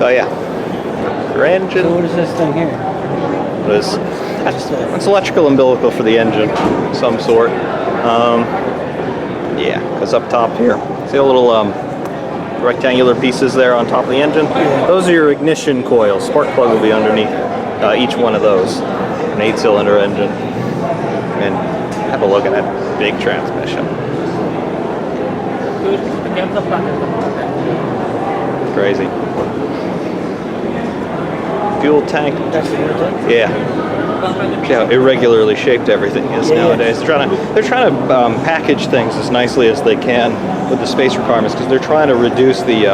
Oh yeah. Your engine. So what is this thing here? It's electrical umbilical for the engine, of some sort. Yeah, because up top here, see the little rectangular pieces there on top of the engine? Yeah. Those are your ignition coils. Spark plug will be underneath each one of those. An 8-cylinder engine. And have a look at that big transmission. Crazy. Fuel tank. That's the fuel tank? Yeah. See how irregularly shaped everything is nowadays. They're trying to package things as nicely as they can with the space requirements because they're trying to reduce the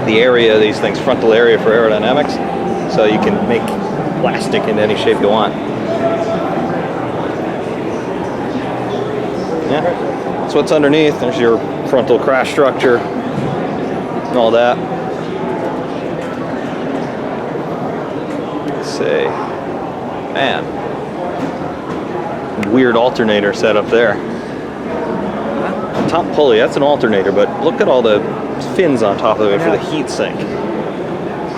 area of these things, frontal area for aerodynamics, so you can make plastic in any shape you want. Yeah, that's what's underneath. There's your frontal crash structure and all that. Let's see. Man. Weird alternator set up there. Top pulley, that's an alternator, but look at all the fins on top of it for the heat sink.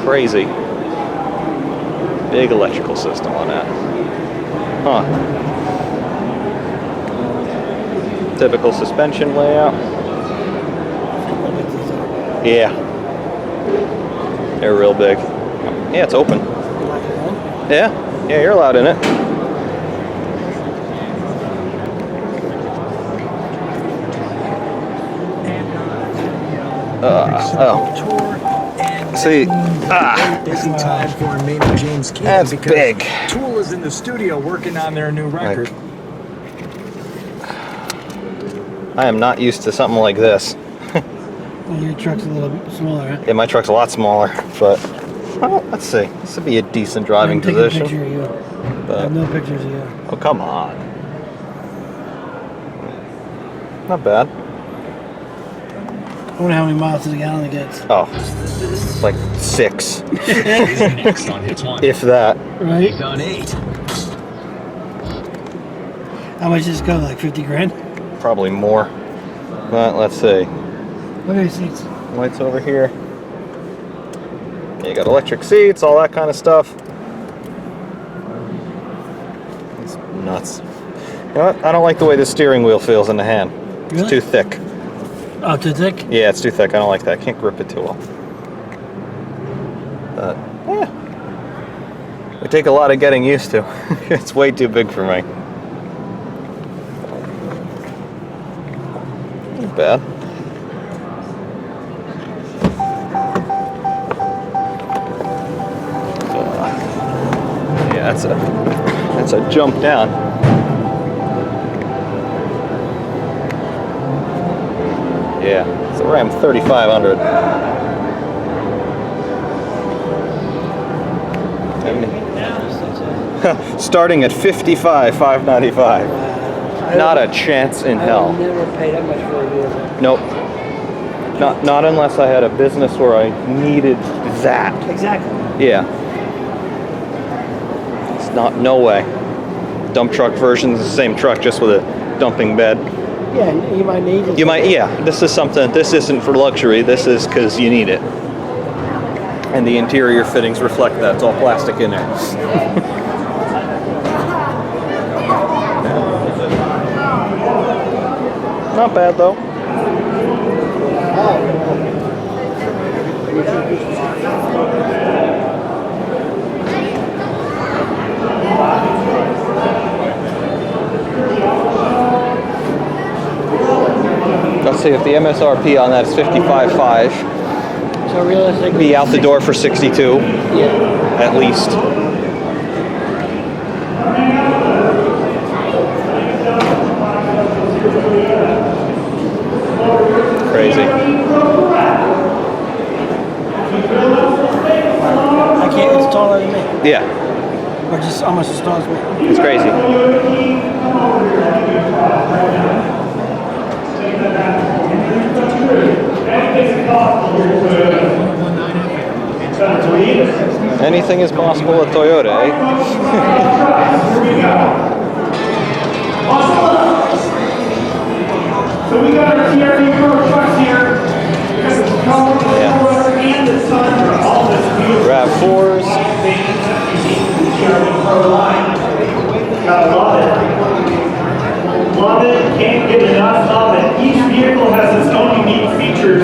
Crazy. Big electrical system on that. Huh. Typical suspension layout. Yeah. They're real big. Yeah, it's open. Yeah, you're allowed in it. See, that's big. Tool is in the studio working on their new record. I am not used to something like this. Well, your truck's a little bit smaller, huh? Yeah, my truck's a lot smaller, but well, let's see. This would be a decent driving position. I have a picture of you. I have no pictures of you. Oh, come on. Not bad. I wonder how many miles to the gallon it gets. Oh, it's like 6. If that. Right? He's on 8. How much does this go? Like 50 grand? Probably more. But let's see. Look at these seats. Lights over here. You got electric seats, all that kind of stuff. It's nuts. You know what? I don't like the way the steering wheel feels in the hand. It's Really? too thick. Oh, too thick? Yeah, it's too thick. I don't like that. I can't grip it too well. But, yeah. It take a lot of getting used to. It's way too big for me. Not bad. Yeah, that's a jump down. Yeah, it's a Ram 3500. Starting at $55,595. Not a chance in hell. I never pay that much for a vehicle. Nope. Not unless I had a business where I needed that. Exactly. Yeah. It's no way. Dump truck version's the same truck, just with a dumping bed. Yeah, you might need it. You might, yeah. This is something. This isn't for luxury. This is because you need it. And the interior fittings reflect that. It's all plastic in there. Not bad though. Let's see if the MSRP on that is $55,500. So realistically, Be out the door for $62,000 yeah. at least. Crazy. I can't. It's taller than me. Yeah, Or just almost as tall as me. it's crazy. Anything is possible at Toyota, eh? So we got our TRD Pro trucks here. And the Tundra, all this can't get enough of it. Each vehicle has its own unique features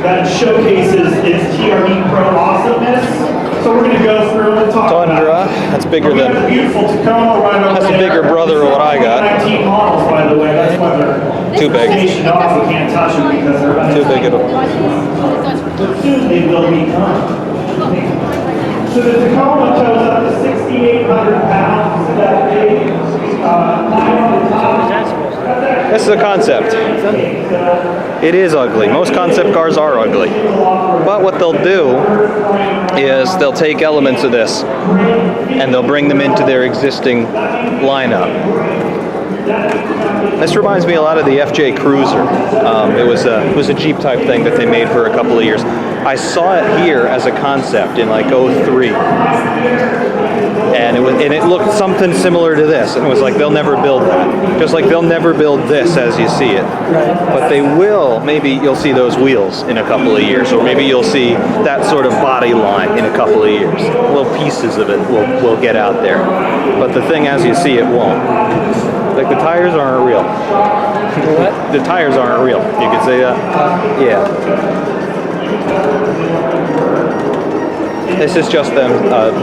that showcases its TRD Pro awesomeness. So we're going to go through and talk Tundra, about it. that's bigger We have than. the beautiful Tacoma right over That's a there. bigger brother of what I got. 19 models, by the way. That's why they're Too big. stationed off. We can't touch them because they're Too big. But soon they will become. So the Tacoma tows up to 6,800 pounds. That big, line on the top. This is a concept. It is ugly. Most concept cars are ugly. But what they'll do is they'll take elements of this and they'll bring them into their existing lineup. This reminds me a lot of the FJ Cruiser. It was a Jeep type thing that they made for a couple of years. I saw it here as a concept in like '03. And it looked something similar to this, and it was like they'll never build that. Just like they'll never build this as you see it. But they will. Maybe you'll see those wheels in a couple of years, or maybe you'll see that sort of body line in a couple of years. Little pieces of it will get out there. But the thing as you see it won't. Like the tires aren't real. What? The tires aren't real. You could say that. Yeah. This is just them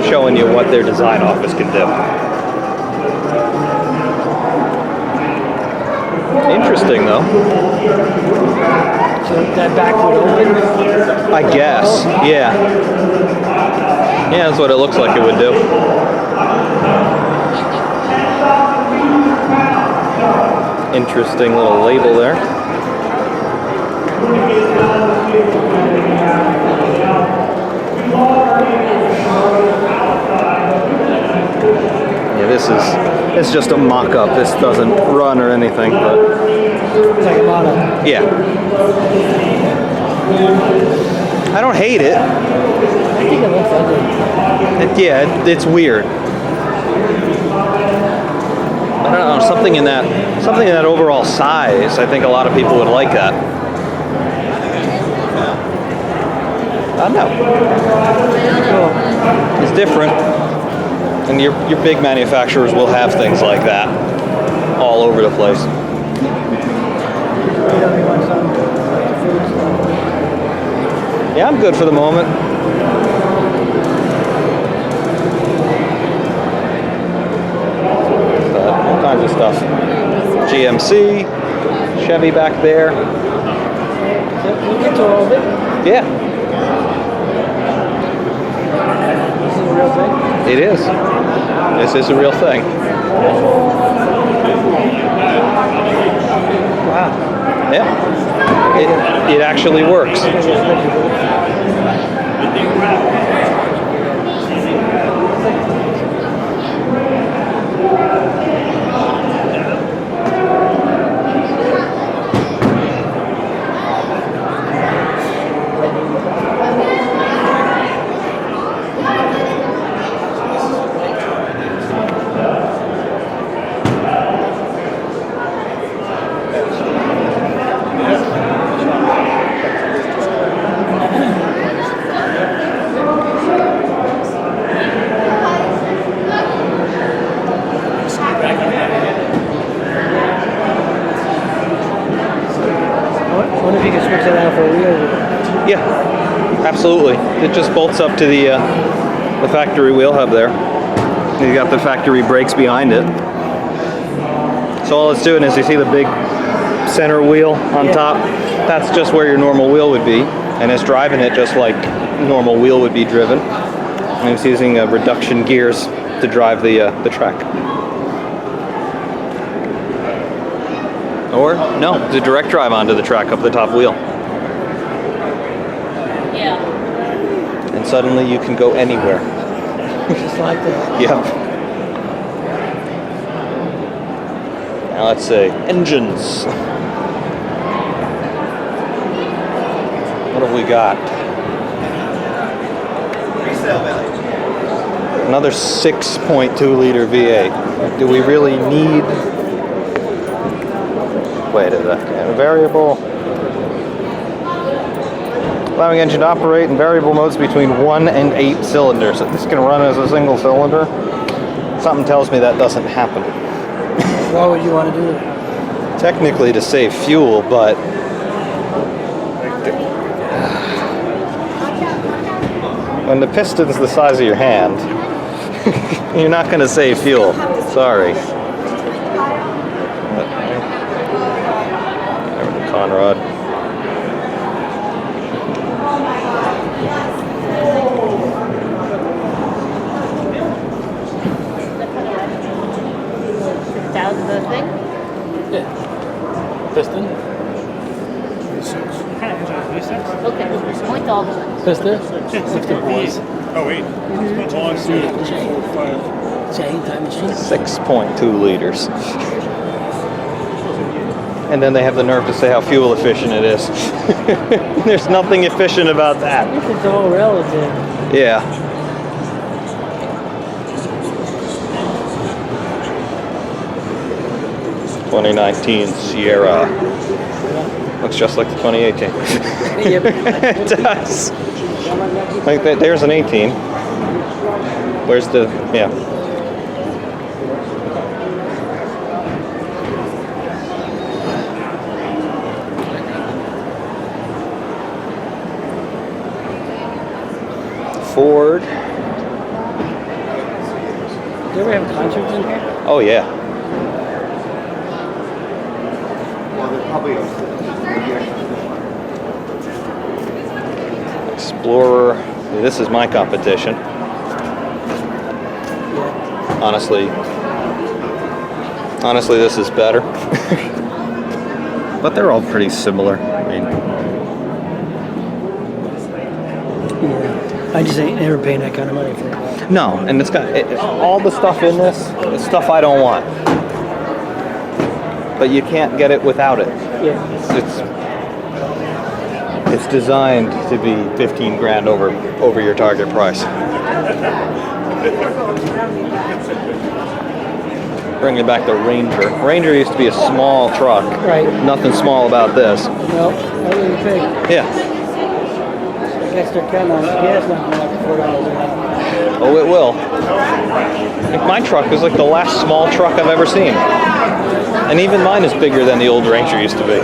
showing you what their design office can do. Interesting, though. So that back would open? I guess, yeah. Yeah, that's what it looks like it would do. Interesting little label there. Yeah, this is just a mock-up. This doesn't run or anything, but It's like a model. yeah. I don't hate it. I think it looks ugly. It's weird. I don't know, something in that overall size. I think a lot of people would like that. I don't know. It's different. And your big manufacturers will have things like that all over the place. Yeah, I'm good for the moment. All kinds of stuff. GMC, Chevy back there. We'll get to all of it. Yeah, This is a real thing. it is. This is a real thing. Wow. Yeah, it actually works. I wonder if you can switch that out for a wheel. Yeah, absolutely. It just bolts up to the factory wheel hub there. You got the factory brakes behind it. So all it's doing is you see the big center wheel on top. That's just where your normal wheel would be, and it's driving it just like normal wheel would be driven. And it's using reduction gears to drive the track. Or no, it's a direct drive onto the track up the top wheel. Yeah. And suddenly you can go anywhere. Just like that. Yep. Now let's see. Engines. What have we got? Resale value. Another 6.2 liter V8. Do we really need... Wait a second. Variable. Allowing engine to operate in variable modes between 1 and 8 cylinders. If this can run as a single cylinder, something tells me that doesn't happen. Why would you want to do it? technically to save fuel, but when the piston's the size of your hand, you're not going to save fuel. Sorry. There's the Conrod. Down the thing? Yeah. Piston. Okay. Point all the way. Piston. 64s. Oh, wait. Chain, time machine. 6.2 liters. And then they have the nerve to say how fuel efficient it is. There's nothing efficient about that. It's all relative. Yeah. '19 Sierra. Looks just like the 2018. Yep. It does. Like that. There's an 18. Where's the? Yeah. Ford. Do you ever have concerts in here? Oh yeah. Explorer. This is my competition. Honestly, this is better. But they're all pretty similar. I mean, Yeah. I just ain't never paying that kind of money for it. no, and it's got all the stuff in this is stuff I don't want. But you can't get it without it. Yeah. It's designed to be 15 grand over your target price. Bringing back the Ranger. Ranger used to be a small truck. Right. Nothing small about this. No, I didn't pay. Yeah. I guess they're counting on gas not going up to $4 an hour. Oh, it will. Like my truck is like the last small truck I've ever seen. And even mine is bigger than the old Ranger used to be.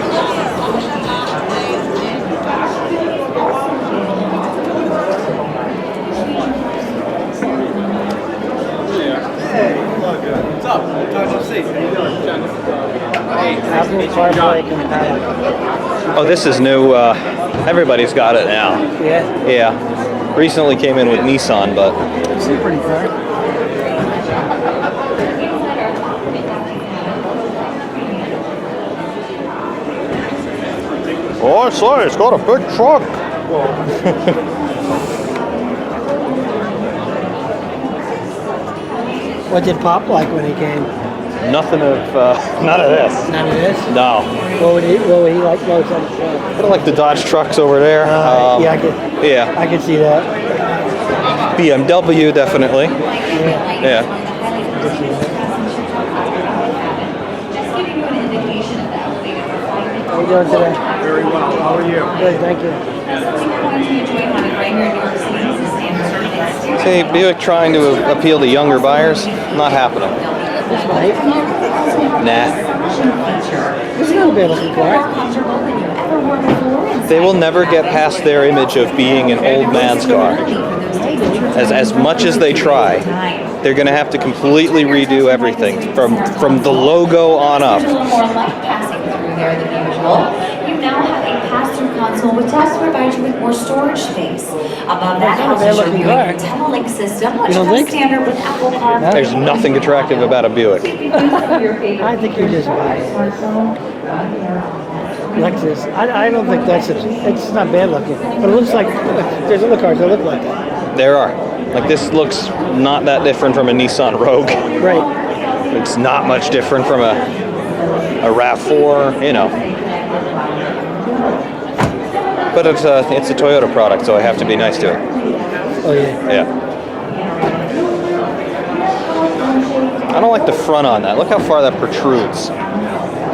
What's up? How's your seat? How you doing? Apple CarPlay compatible. Oh, this is new. Everybody's got it now. Yeah. Yeah. Recently came in with Nissan, but It's pretty far. oh, I say, it's got a big truck. What did Pop like when he came? None of this. None of this? No. What would he like most on the show? Kind of like the Dodge trucks over there. Yeah, Yeah. I could see that. BMW definitely. Yeah. Yeah. I could see that. How are you doing today? Very well. How are you? Good, thank you. See, Buick trying to appeal to younger buyers, not happening. This might. Nah. This is not a bad looking car. They will never get past their image of being an old man's car. As much as they try, they're going to have to completely redo everything from the logo on up. More light passing through there than usual. You now have a pass-through console which has to provide you with more storage space. Above that, That's not a bad helps you looking your car. Telelink system, which You don't comes think? standard with Apple CarPlay. There's nothing attractive about a Buick. I think you're just biased. Lexus. I don't think it's not bad looking. But it looks like, there's other cars that look like that. There are. Like this looks not that different from a Nissan Rogue. Right. It's not much different from a RAV4, you know. But it's a Toyota product, so I have to be nice to it. Oh yeah. Yeah. I don't like the front on that. Look how far that protrudes.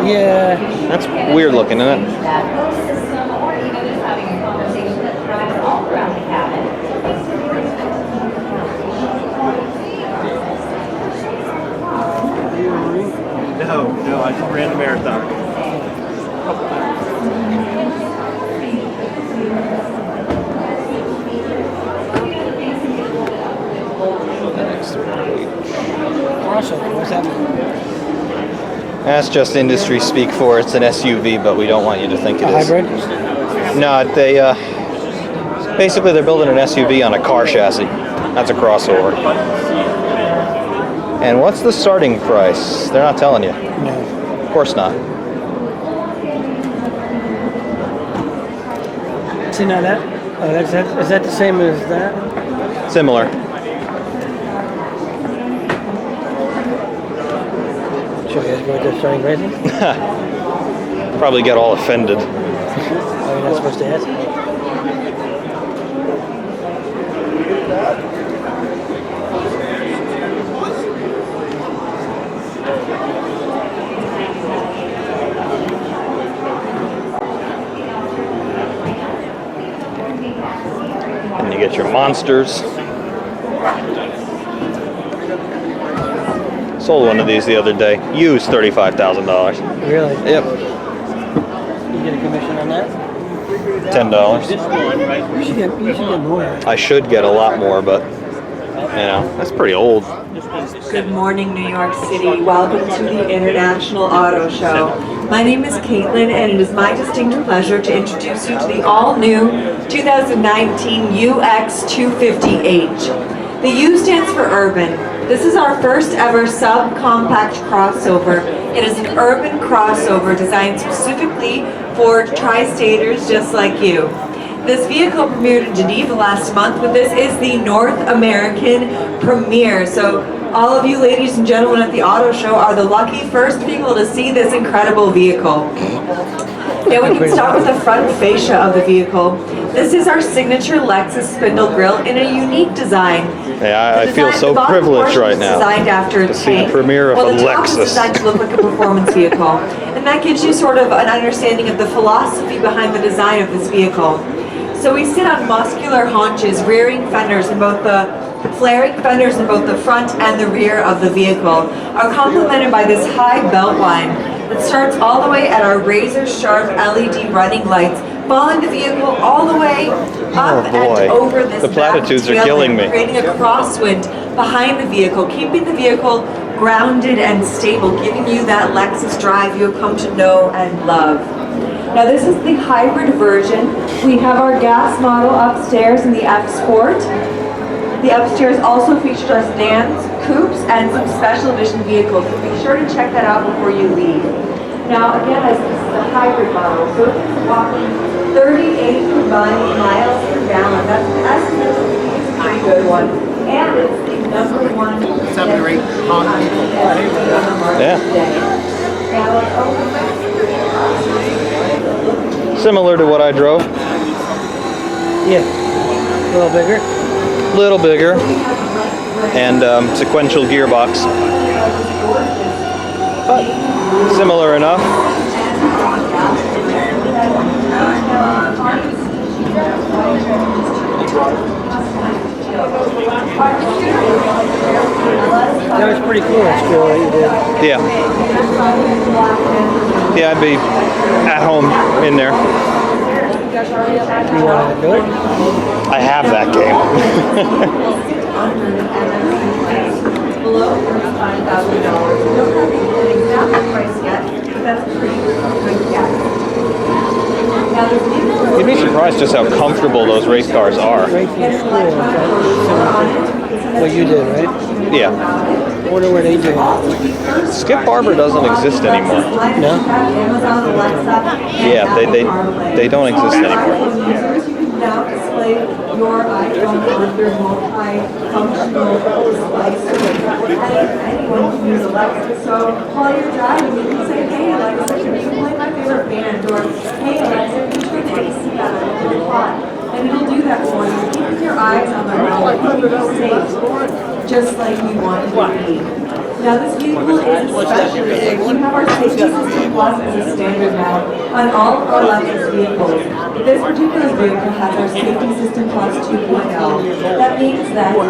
Yeah. That's weird looking, isn't it? Or even just having a conversation that thrives all around the cabin. No, I just ran the marathon. That's just industry speak for it's an SUV, but we don't want you to think it A is. hybrid? No, they basically they're building an SUV on a car chassis. That's a crossover. And what's the starting price? They're not telling you. No. Of course not. See now that? Oh, is that the same as that? Similar. Should we guys go with the starting prices? Probably get all offended. Are you not supposed to ask? And you get your monsters. Sold one of these the other day. Used $35,000. Really? Yep. You get a commission on that? $10. You should get more. I should get a lot more, but you know, that's pretty old. Good morning, New York City. Welcome to the International Auto Show. My name is Caitlin, and it is my distinct pleasure to introduce you to the all-new 2019 UX250H. The U stands for urban. This is our first ever subcompact crossover. It is an urban crossover designed specifically for tri-staters just like you. This vehicle premiered in Geneva last month, but this is the North American premiere. So all of you ladies and gentlemen at the auto show are the lucky first people to see this incredible vehicle. Now we can start with the front fascia of the vehicle. This is our signature Lexus Spindle Grille in a unique design. Yeah, I feel so privileged right now Designed after to see the tank. premiere of Well, a the top is Lexus. designed to look like a performance vehicle, and that gives you sort of an understanding of the philosophy behind the design of this vehicle. So we sit on muscular haunches, rearing fenders in both the flaring fenders in both the front and the rear of the vehicle are complemented by this high belt line that starts all the way at our razor sharp LED running lights, following the vehicle all the way up Oh, boy. and over this The platitudes back are tail killing lamp, me. creating a crosswind behind the vehicle, keeping the vehicle grounded and stable, giving you that Lexus drive you have come to know and love. Now this is the hybrid version. We have our gas model upstairs in the F Sport. The upstairs also features our sedans, coupes, and some special edition vehicles. So be sure to check that out before you leave. Now again, this is the hybrid model. So it's walking 38 miles per gallon. That's an estimate. It's a pretty good one. And it's the number one on the market today. Now it's Similar to what I drove. Yeah. A little bigger. Little bigger. And sequential gearbox. But similar enough. That was pretty cool, that school that you did. Yeah. Yeah, I'd be at home in there. You want to do it? I have that game. below $35,000. We don't have an exact price yet, but that's a pretty good price yet. Now there's You'd be surprised just how comfortable those race cars are. Right from school. What you did, right? Yeah. I wonder where they do it. Skip Barber doesn't exist anymore. No? Yeah, they don't exist anymore. Now display your iPhone on their multi-functional device. Anyone can use Alexa. So while you're driving, you can say, "Hey Alexa, can you play my favorite band?" Or, "Hey Alexa, can you turn the AC on a little hot?" And it'll do that for you. Keep your eyes on the road, keep you safe, just like you want it to be. Now this vehicle is special. We have our safety system plus as a standard now on all of our Lexus vehicles. This particular vehicle has our safety system plus 2.0. That means that we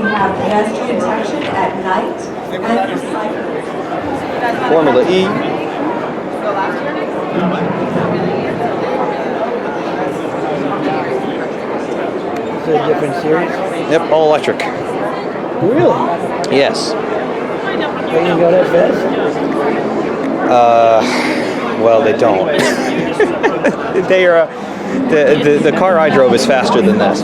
have pedestrian detection at night and for cyclists. Formula E. Is it a different series? Yep, all electric. Really? Yes. They can go that fast? Well, they don't. They are. The car I drove is faster than this.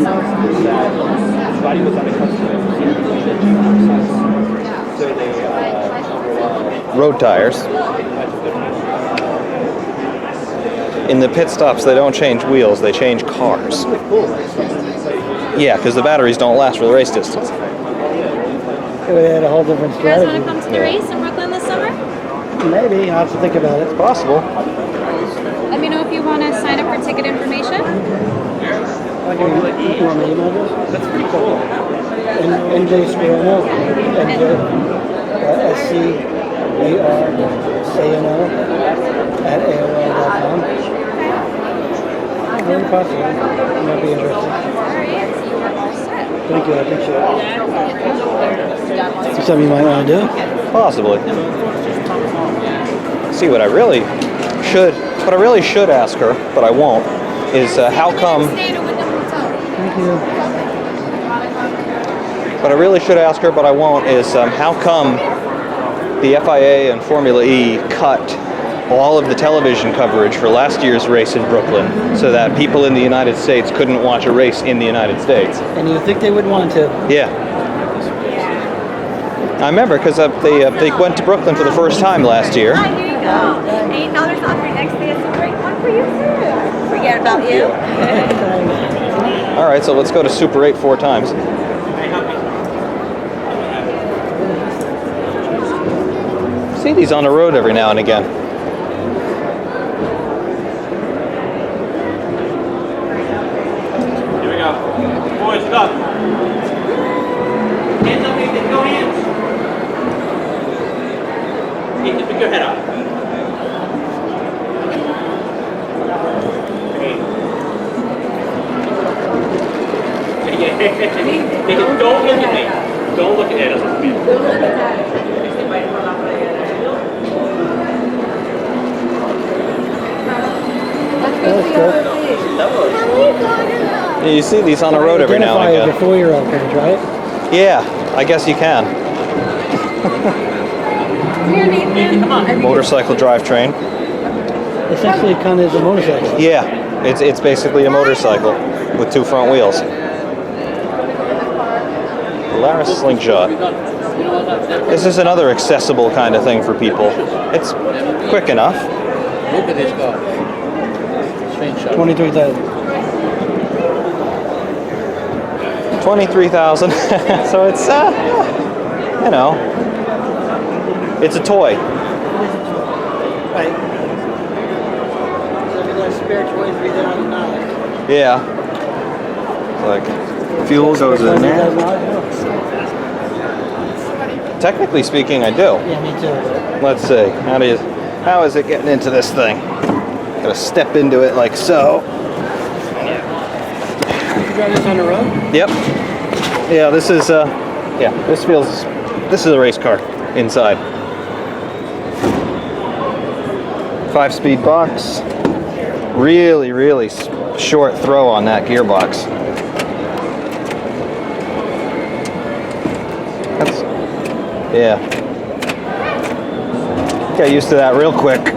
Road tires. In the pit stops, they don't change wheels; they change cars. Yeah, because the batteries don't last for the race distance. They had a whole different You guys strategy. want to come to the race in Brooklyn this summer? Maybe I'll have to think about it. Possible. Let me know if you want to sign up for ticket information. I'll give you my email address. That's pretty cool. NJ Scarano, NJ, SCARANO at AOL.com. Very possible. You might be interested. Thank you, I appreciate it. Something you might want to do? Possibly. See, what I really should ask her, but I won't, is how come. Thank you. What I really should ask her, but I won't, is how come the FIA and Formula E cut all of the television coverage for last year's race in Brooklyn so that people in the United States couldn't watch a race in the United States? And you think they would want to? Yeah. I remember because they went to Brooklyn for the first time last year. Here you go. $8 off your next day. It's a great one for you too. Forget about you. All right, so let's go to Super 8 4 times. See these on the road every now and again. Here we go. Boys, up. Hands up, Ethan. Go hands. Ethan, pick your head up. Ethan, don't look at me. Don't look at Ed. That's cool. Yeah, you see these on the road every now and Identify as a again. 4-year-old, can you try it? Yeah, I guess you can. Come on. Motorcycle drivetrain. Essentially, it kind of is a motorcycle. Yeah, it's basically a motorcycle with 2 front wheels. Polaris slingshot. This is another accessible kind of thing for people. It's quick enough. Look at this car. Slingshot. 23,000. 23,000. So it's you know, it's a toy. Right. So you're going to spare $23,000. Yeah. It's like fuel goes in there. Technically speaking, I do. Yeah, me too. Let's see. How is it getting into this thing? Gotta step into it like so. You drive this on the road? Yep. Yeah, this is this is a race car inside. 5-speed box. Really, really short throw on that gearbox. Yeah. Got used to that real quick.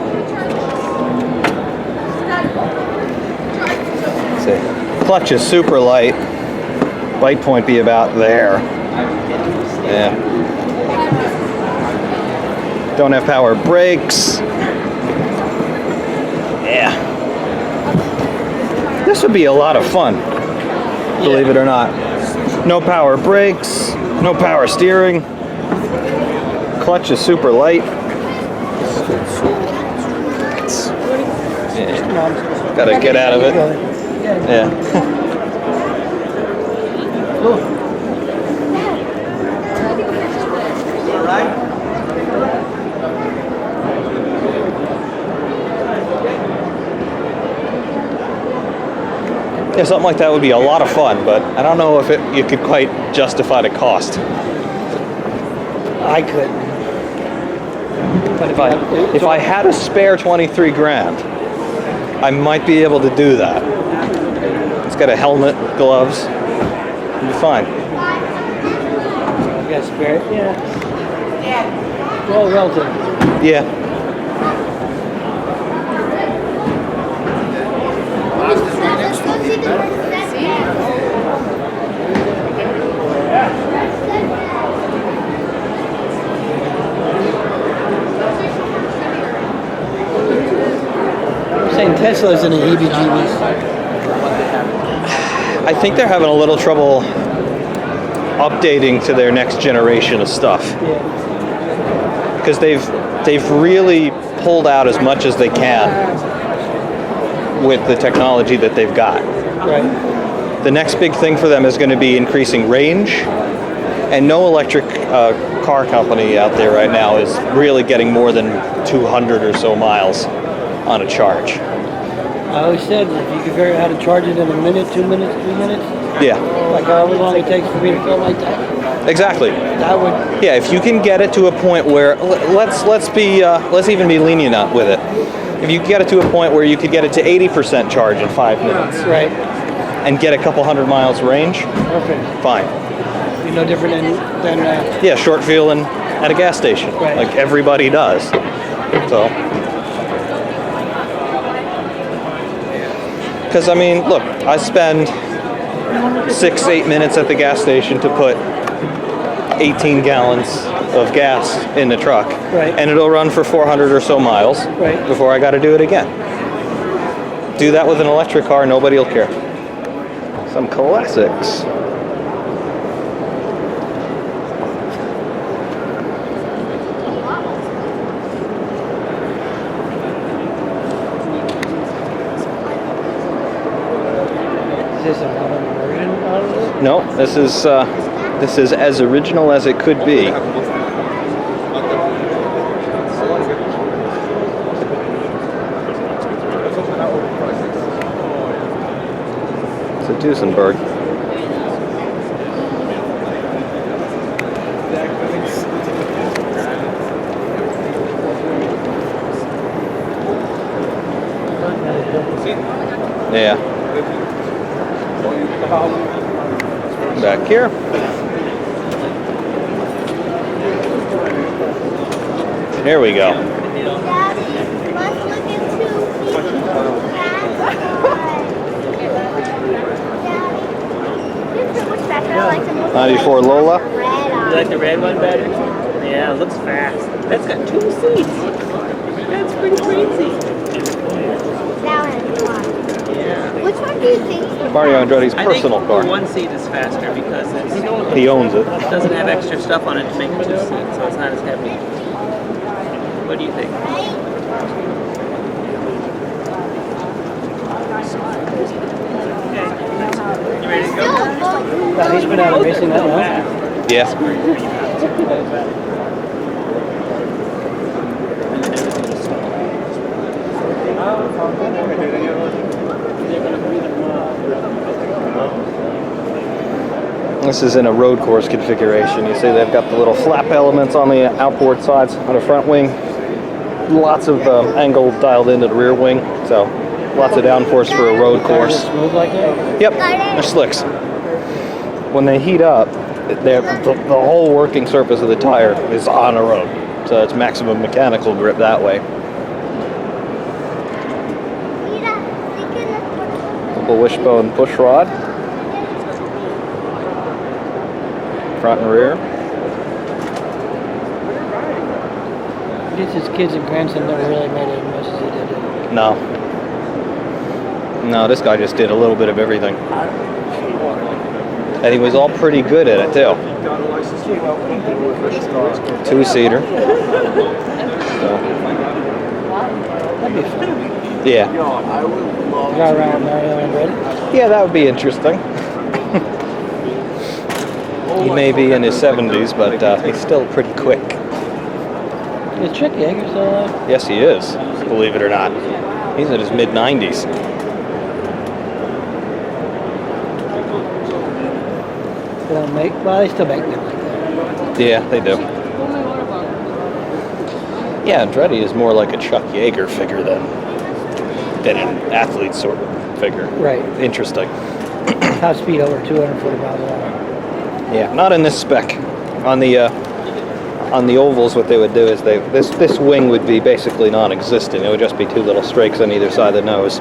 Let's see. Clutch is super light. Bite point be about there. Yeah. Don't have power brakes. Yeah. This would be a lot of fun, believe it or not. No power brakes, no power steering. Clutch is super light. Yeah. Gotta get out of it. Yeah. Yeah, something like that would be a lot of fun, but I don't know if you could quite justify the cost. I couldn't. But if I had a spare 23 grand, I might be able to do that. It's got a helmet, gloves, it'll be fine. You got spare? Yeah. Well, relative. Yeah. I'm saying Tesla's in a heebie-jeebies. I think they're having a little trouble updating to their next generation of stuff. Yeah. Because they've really pulled out as much as they can with the technology that they've got. Right. The next big thing for them is going to be increasing range, and no electric car company out there right now is really getting more than 200 or so miles on a charge. I always said if you could figure out how to charge it in a minute, 2 minutes, 3 minutes, Yeah, like however long it takes for me to fill my tank, exactly. that would. Yeah, if you can get it to a point where let's even be lenient with it. If you get it to a point where you could get it to 80% charge in 5 minutes Right. and get a couple hundred miles range, Perfect. fine. Be no different than Yeah, short fueling at a gas station, Right. like everybody does. So, because I mean, look, I spend 6-8 minutes at the gas station to put 18 gallons of gas in the truck, Right. and it'll run for 400 or so miles Right. before I got to do it again. Do that with an electric car, nobody will care. Some classics. is this a modern version of it? No, this is as original as it could be. It's a Duesenberg. Yeah. Back here. There we go. Daddy, let's look into 94 Lola. You like the red one better? Yeah, it looks fast. That's got 2 seats. That's pretty crazy. Yeah. Which one do you think? Mario Andretti's I personal think car. 1 seat is faster because He owns it. it doesn't have extra stuff on it to make it 2 seats, so it's not as heavy. What do you think? You ready to go? He's been out of racing that long. Yeah. This is in a road course configuration. You see they've got the little flap elements on the outboard sides on the front wing. Lots of angle dialed into the rear wing, so lots of downforce for a road course. Smooth like that? Yep, they're slicks. When they heat up, the whole working surface of the tire is on a road, so it's maximum mechanical grip that way. Double wishbone push rod, front and rear. I guess his kids and grandson never really made it as much as he did. No. No, this guy just did a little bit of everything. And he was all pretty good at it, too. 2-seater. So. That'd be fun. Yeah. Go around Mario and Andretti. Yeah, that would be interesting. He may be in his 70s, but he's still pretty quick. It's tricky, I guess. Yes, he is, believe it or not. He's in his mid-90s. They don't make, well, they still make them like that. Yeah, they do. Yeah, Andretti is more like a Chuck Yeager figure than an athlete sort of figure. Right. Interesting. Top speed over 240 miles an hour. Yeah, not in this spec. On the on the ovals, what they would do is this wing would be basically non-existent. It would just be two little strakes on either side of the nose.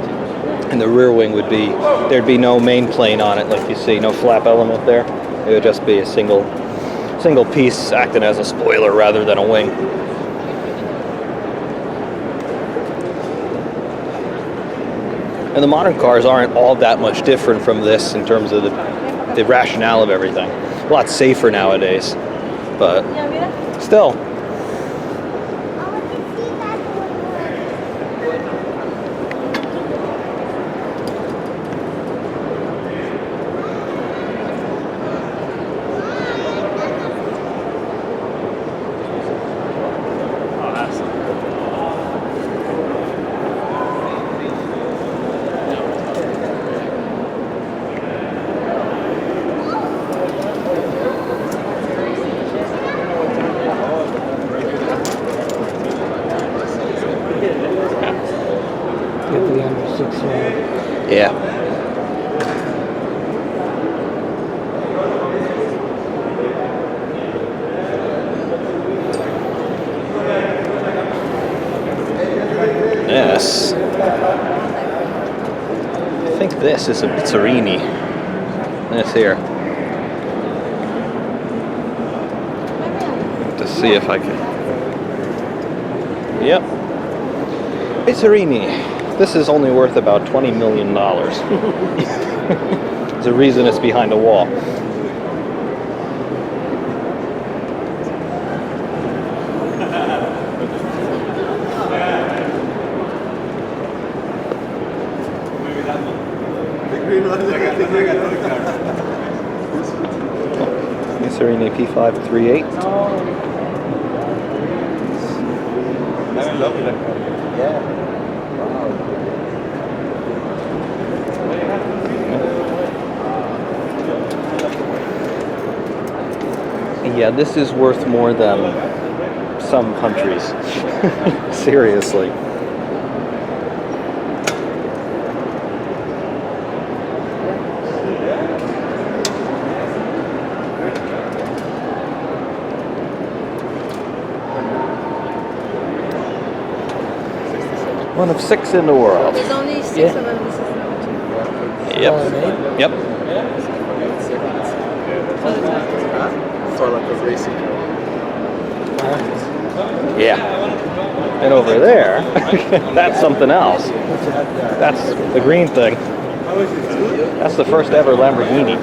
And the rear wing would be, there'd be no main plane on it like you see, no flap element there. It would just be a single piece acting as a spoiler rather than a wing. And the modern cars aren't all that much different from this in terms of the rationale of everything. A lot safer nowadays, but still. Yeah. Yes. I think this is a Pizzerini. This here. To see if I can. Yep. Pizzerini. This is only worth about $20 million. There's a reason it's behind a wall. Pizzerini P538. Yeah. Yeah, this is worth more than some countries. Seriously. One of 6 in the world. There's only 6 of them. This is Yep. Yep. For like a racing. Yeah. And over there, that's something else. That's the green thing. That's the first ever Lamborghini.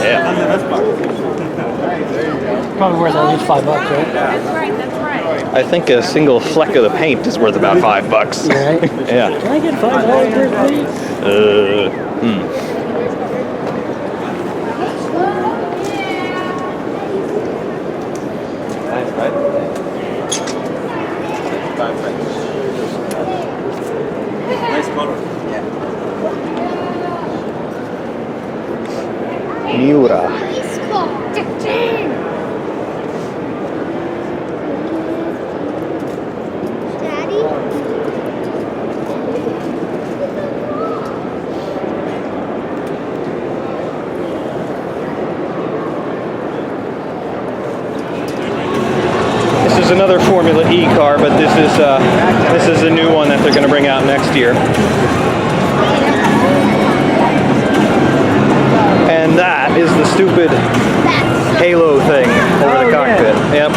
Yeah. Probably worth at least $5, right? That's right, that's right. I think a single fleck of the paint is worth about $5. Right? Yeah. Can I get $5 worth, please? Nice, right? Nice color. Miura. Daddy? This is another Formula E car, but this is a new one that they're going to bring out next year. And that is the stupid halo thing over the cockpit. Yep.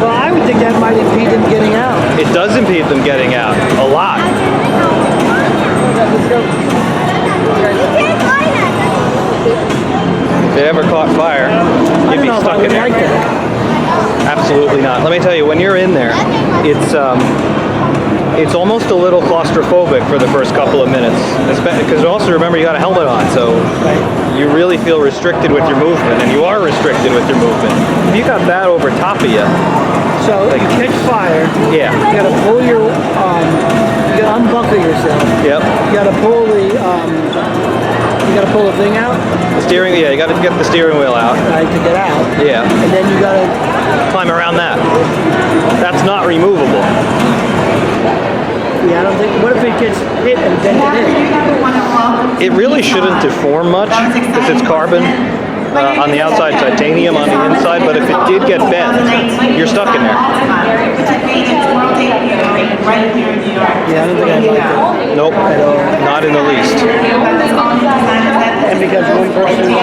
Well, I would think that might impede them getting out. It does impede them getting out a lot. If it ever caught fire, you'd be stuck in there. Like that. Absolutely not. Let me tell you, when you're in there, it's almost a little claustrophobic for the first couple of minutes. Because also remember you got a helmet on, so you really feel restricted with your movement, and you are restricted with your movement. If you got that over top of you, So you catch fire. yeah. You gotta pull your, you gotta unbuckle yourself. Yep. You gotta pull the, thing out, The steering, yeah, you got to get the steering wheel out. right, to get out. Yeah. And then you gotta, Climb around that. That's not removable. yeah, I don't think, what if it gets hit and dented in? It really shouldn't deform much because it's carbon. on the outside, titanium on the inside, but if it did get bent, you're stuck in there. Yeah, I don't think I like it. Nope, not in the least. And because one person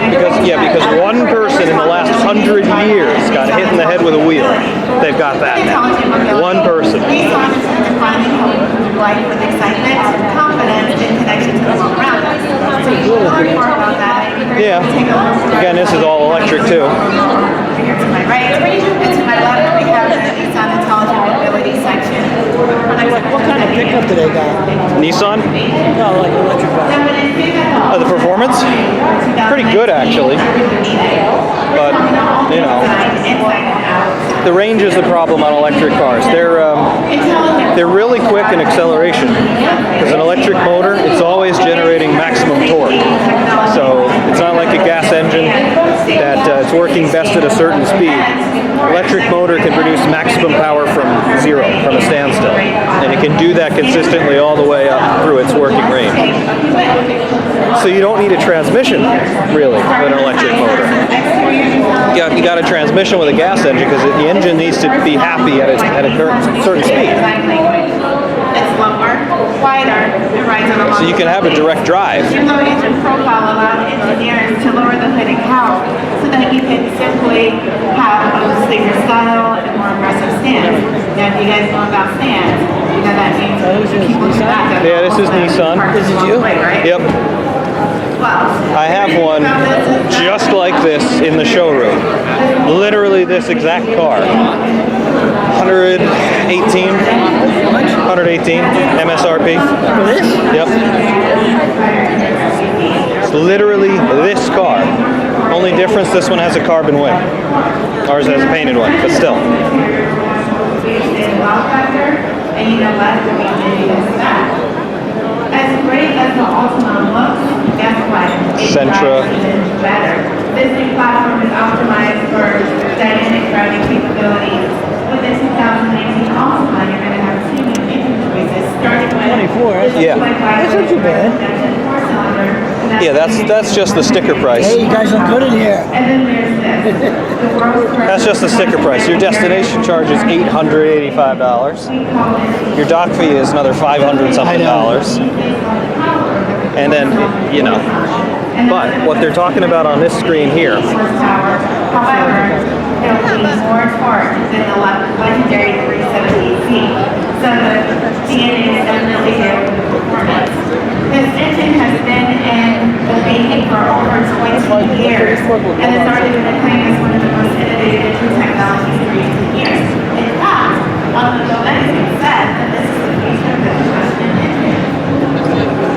Because one person in the last 100 years got hit in the head with a wheel. They've got that now. One person. Life with excitement, confidence, and connection to the world around us. So you can learn more about that. Yeah. Again, this is all electric too. Here to my right, and to my left, we have the Nissan Intelligent Mobility section. What kind of pickup do they got? Nissan? No, like electric bike. The performance? Pretty good actually. But, you know, the range is the problem on electric cars. They're really quick in acceleration. Because an electric motor, it's always generating maximum torque. So it's not like a gas engine that it's working best at a certain speed. Electric motor can produce maximum power from zero, from a standstill. And it can do that consistently all the way up through its working range. So you don't need a transmission, really, with an electric motor. You got a transmission with a gas engine because the engine needs to be happy at a certain speed. It's lower, wider, and rides on a So you can have a direct drive. Your low engine profile allowed engineers to lower the hood and cowl so that you can simply have a sleeker style and a more aggressive stance. Now, if you guys know about stance, you know that means people do that. Yeah, this is Nissan. This is you? Yep. I have one just like this in the showroom. Literally this exact car. 118 MSRP. This? Yep. It's literally this car. Only difference, this one has a carbon wing. Ours has a painted one, but still. And you know what? As great as the Altima looks, guess what? Sentra. Better. This new platform is optimized for dynamic driving capabilities. With the 2019 Altima, you're going to have two new engine choices, starting with 24. Yeah. That's not too bad. Yeah, that's just the sticker price. Hey, you guys look good in here. And then there's this. The world's first. That's just the sticker price. Your destination charge is $885. Your dock fee is another $500 something dollars. And then, you know, but what they're talking about on this screen here. However, it'll be more torque than the legendary 370Z. So the DNA is definitely good performance. This engine has been in the making for over 20 years and has already been acclaimed as one of the most innovative engine technologies in recent years. In fact, one of the magazines said that this is the future of the combustion engine.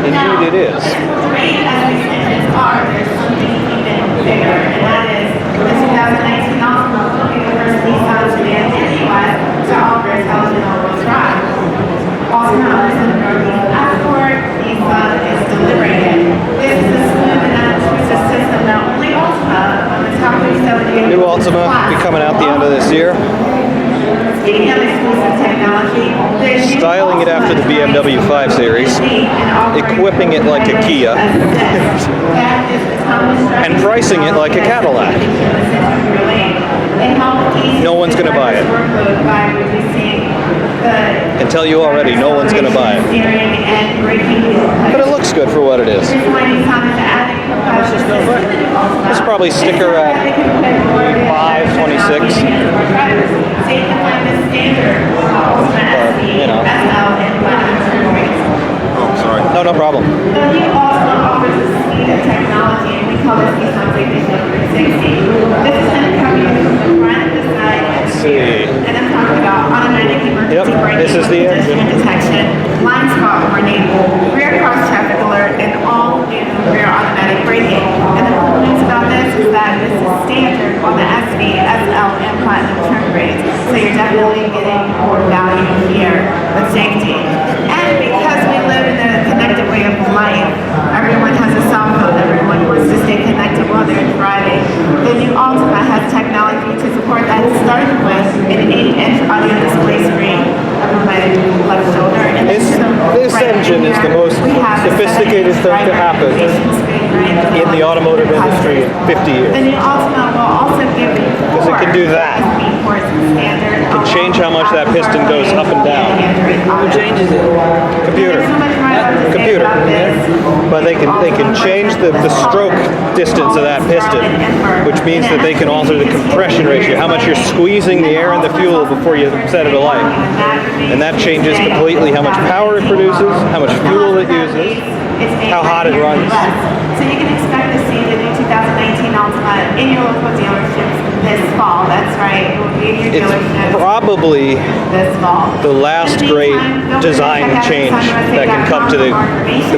Indeed it is. Great as these engines are, there's something even bigger, and that is the 2019 Altima will be the first Nissan sedan in the U.S. to offer intelligent all-wheel drive. Also known as the Northeast Passport, Nissan is delivering it. This is a smooth and unobtrusive system not only Altima, but the top 378 New Altima will be coming out the end of this year. Speaking of exclusive technology, Styling it after the BMW 5 Series, equipping it like a Kia, and pricing it like a Cadillac. No one's going to buy it. I can tell you already, no one's going to buy it. But it looks good for what it is. It's probably sticker at $526. You know. Oh, sorry. No problem. The new Altima offers a suite of technology, and we call this Nissan Signature 360. This is going to cover you from the front, the side, and the rear. And I'm talking about automatic emergency braking, This is the engine. detection, blind spot warning, rear cross traffic alert, and all new rear automatic braking. And the cool news about this is that this is standard on the SV, SL, and Platinum trim grades. So you're definitely getting more value here with safety. And because we live in a connected way of life, everyone has a cell phone, everyone wants to stay connected while they're driving. The new Altima has technology to support that, starting with an 8-inch audio display screen on my left shoulder. And This engine is the most sophisticated anticipated to happen in the automotive industry in 50 years. The new Ultima will also give you Because it can do that. It can change how much that piston goes up and down. Who changes it? Computer. Computer. But they can change the stroke distance of that piston, which means that they can alter the compression ratio, how much you're squeezing the air and the fuel before you set it alight. And that changes completely how much power it produces, how much fuel it uses, how hot it runs. So you can expect to see the new 2019 Ultima in your local dealerships this fall. That's right. It will be in your It's dealership probably this fall. the last great design change that can come to the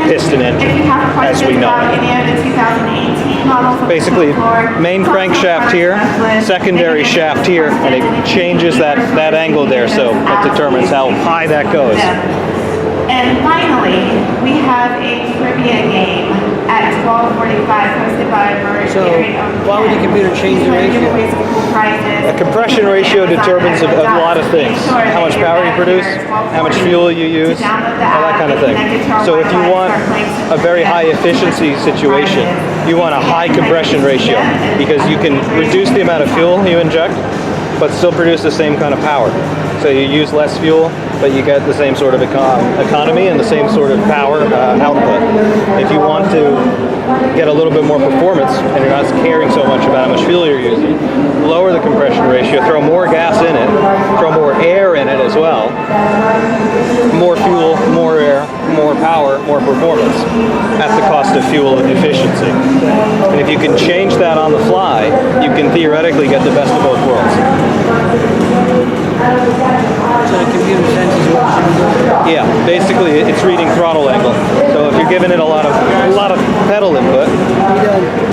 piston engine as we know it. Any of the 2018 models, Basically, main crankshaft here, secondary shaft here, and it changes that angle there, so it determines how high that goes. And finally, we have a trivia game at 12:45 hosted by Murray. So, why would the computer change the ratio? A compression ratio determines a lot of things. How much power you produce, how much fuel you use, all that kind of thing. So if you want a very high efficiency situation, you want a high compression ratio because you can reduce the amount of fuel you inject, but still produce the same kind of power. So you use less fuel, but you get the same sort of economy and the same sort of power output. If you want to get a little bit more performance and you're not caring so much about how much fuel you're using, lower the compression ratio, throw more gas in it, throw more air in it as well. More fuel, more air, more power, more performance at the cost of fuel and efficiency. And if you can change that on the fly, you can theoretically get the best of both worlds. So the computer senses what it should be doing. Yeah, basically it's reading throttle angle. So if you're giving it a lot of pedal input.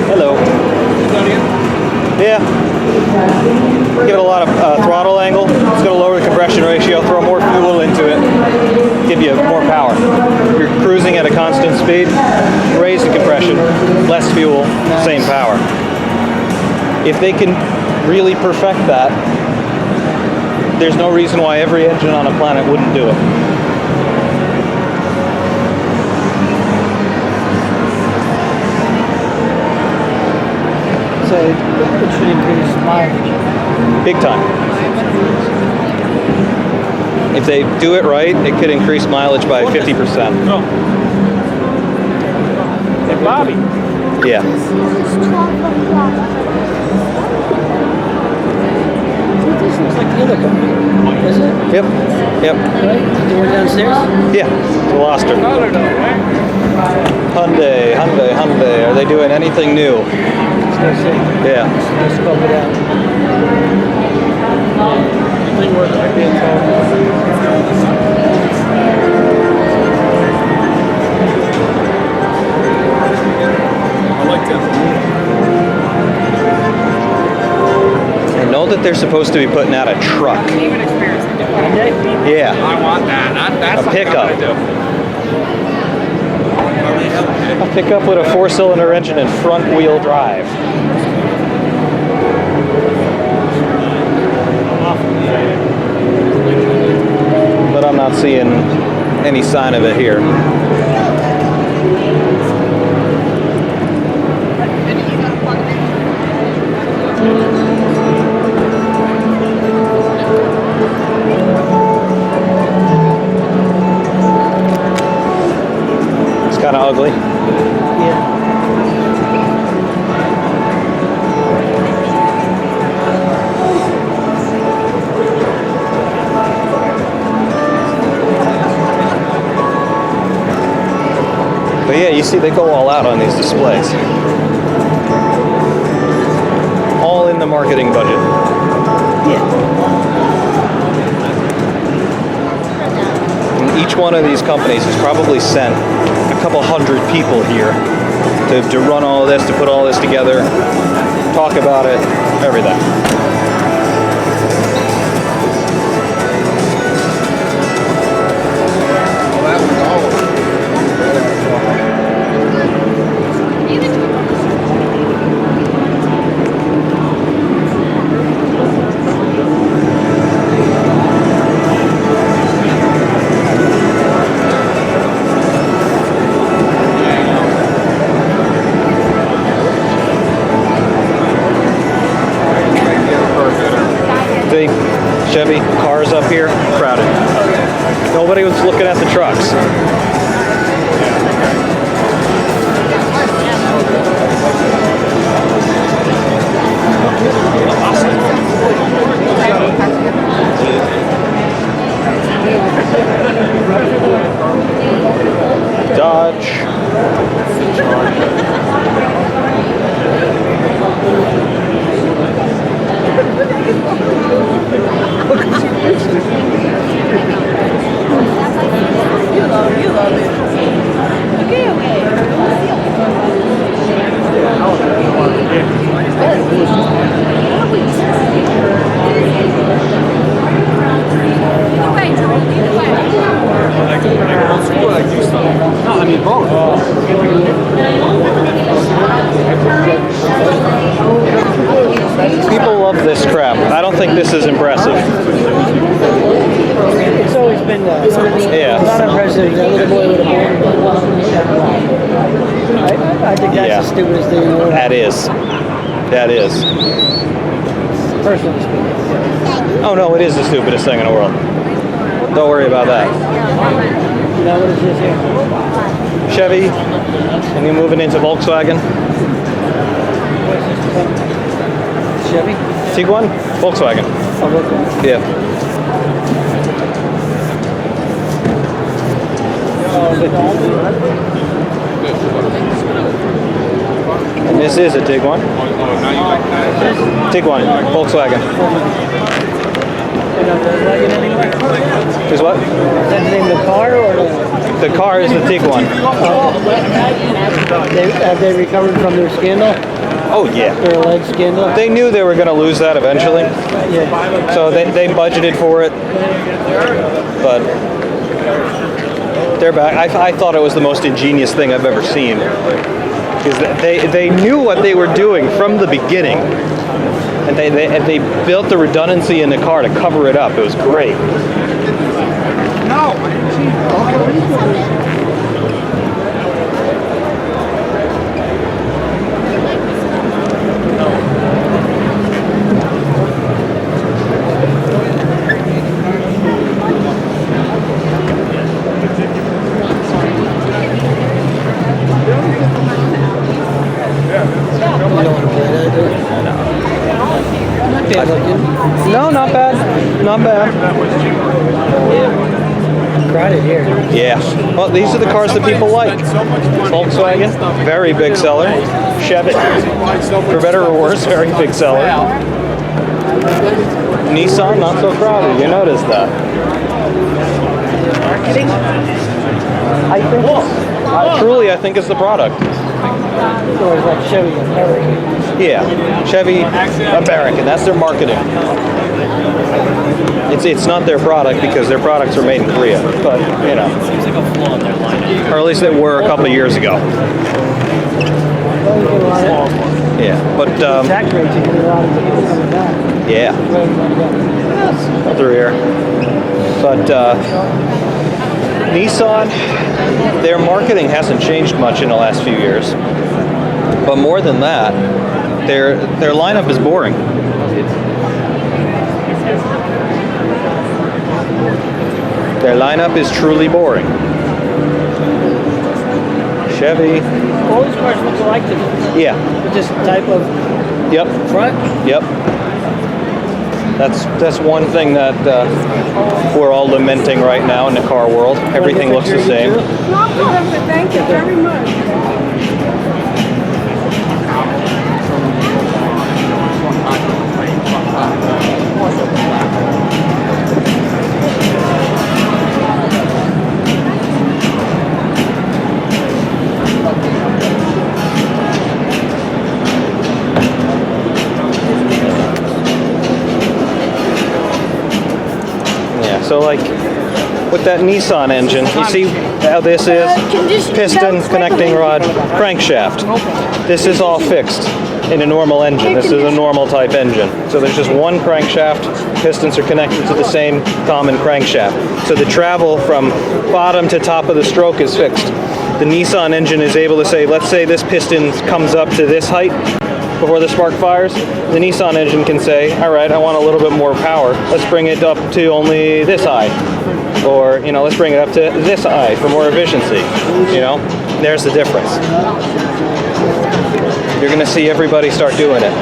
Hello. Yeah. Give it a lot of throttle angle. It's going to lower the compression ratio. Throw more fuel into it. Give you more power. If you're cruising at a constant speed, raise the compression. Less fuel, same power. If they can really perfect that, there's no reason why every engine on the planet wouldn't do it. So it should increase mileage. Big time. If they do it right, it could increase mileage by 50%. Hey, Bobby. Yeah. It's 12 o'clock. This looks like the other company, is it? Yep. Yep. Right? The one downstairs? Yeah. Lost her. Hyundai. Are they doing anything new? Yeah. Let's scope it out. I like that. I know that they're supposed to be putting out a truck. Yeah. I want that. That's A pickup. something I'm gonna do. A pickup with a 4-cylinder engine and front-wheel drive. But I'm not seeing any sign of it here. It's kind of ugly. Yeah. But yeah, you see they go all out on these displays. All in the marketing budget. And each one of these companies has probably sent a couple hundred people here to run all of this, to put all this together, talk about it, everything. trucks. Dodge. You love it. Okay. No, I mean both. People love this crap. I don't think this is impressive. It's always been that. Yeah. Not impressive. That little boy with a beard. I think that's Yeah. the stupidest thing in the world. That is. That is. Personally speaking. Oh no, it is the stupidest thing in the world. Don't worry about that. You know what is this here? Chevy, and you moving into Volkswagen? Chevy? Tiguan? Volkswagen. Oh, Volkswagen. Yeah. And this is a Tiguan. Tiguan, Volkswagen. Is what? Is that the name of the car or The car is the Tiguan. Have they recovered from their scandal? Oh yeah. Their alleged scandal? They knew they were going to lose that eventually, Yeah. so they budgeted for it. But they're back. I thought it was the most ingenious thing I've ever seen. Because they knew what they were doing from the beginning. And they built the redundancy in the car to cover it up. It was great. No. No, not bad. Not bad. Crowded here. Yeah. Well, these are the cars that people like. Volkswagen, very big seller. Chevy, for better or worse, very big seller. Nissan, not so crowded. You noticed that. I think. Truly, I think it's the product. Or is like Chevy and American? Yeah, Chevy, American. That's their marketing. It's not their product because their products are made in Korea, but you know. Seems like a flaw in their lineup. Or at least they were a couple of years ago. Yeah, but Tax rates are getting a lot of people coming back. yeah, through here. But Nissan, their marketing hasn't changed much in the last few years. But more than that, their lineup is boring. Their lineup is truly boring. Chevy. All these cars look alike to me. Yeah. With this type of Yep. front. Yep. That's one thing that we're all lamenting right now in the car world. Everything looks the same. No problem, but thank you very much. Yeah, so like with that Nissan engine, you see how this is? Piston, connecting rod, crankshaft. This is all fixed in a normal engine. This is a normal type engine. So there's just one crankshaft. Pistons are connected to the same common crankshaft. So the travel from bottom to top of the stroke is fixed. The Nissan engine is able to say, let's say this piston comes up to this height before the spark fires. The Nissan engine can say, all right, I want a little bit more power. Let's bring it up to only this high. Or, you know, let's bring it up to this eye for more efficiency. You know, there's the difference. You're going to see everybody start doing it.